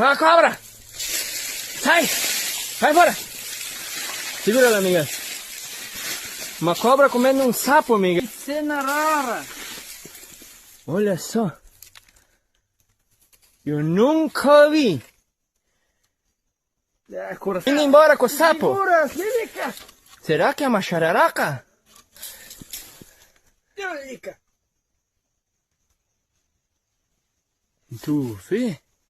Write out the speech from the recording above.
Ah, cobra! Sai! Vai embora! Segura ela, amiga. Uma cobra comendo um sapo, amiga. Que cena rara! Olha só. Eu nunca vi. Indo embora com o sapo. Segura, Lílica! Será que é uma chararaca? Lílica! Tu vê?